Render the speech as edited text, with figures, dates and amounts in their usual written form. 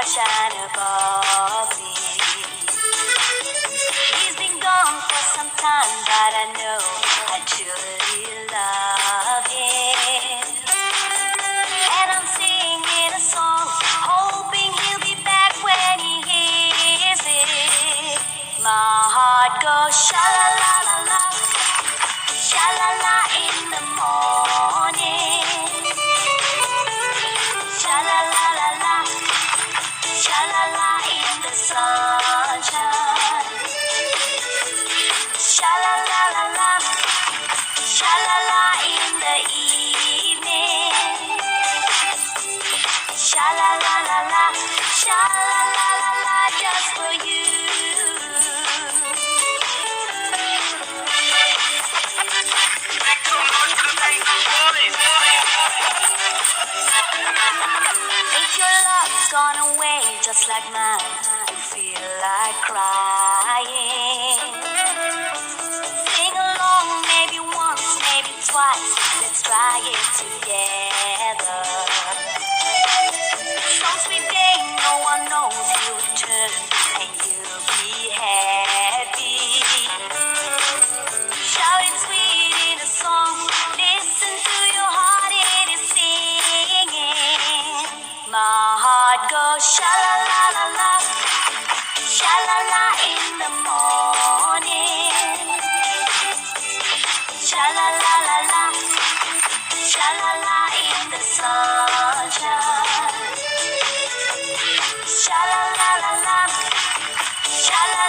stars shine above me. He's been gone for some time, but I know I truly love him. And I'm singing a song, hoping he'll be back when he hears it. My heart goes sha la la la la, sha la la in the morning, sha la la la la, sha la la in the sunshine, sha la la la la, sha la la in the evening, sha la la la la, sha la la la la, just for you. If your love's gone away just like mine, you feel like crying. Sing along, maybe once, maybe twice. Let's try it together. Some sweet day, no one knows you'll return, and you'll be happy. Shout it sweet in a song. Listen to your heart, it is singing. My heart goes sha la la la la, sha la la in the morning, sha la la la la, sha la la in the sunshine, sha la la la la, sha la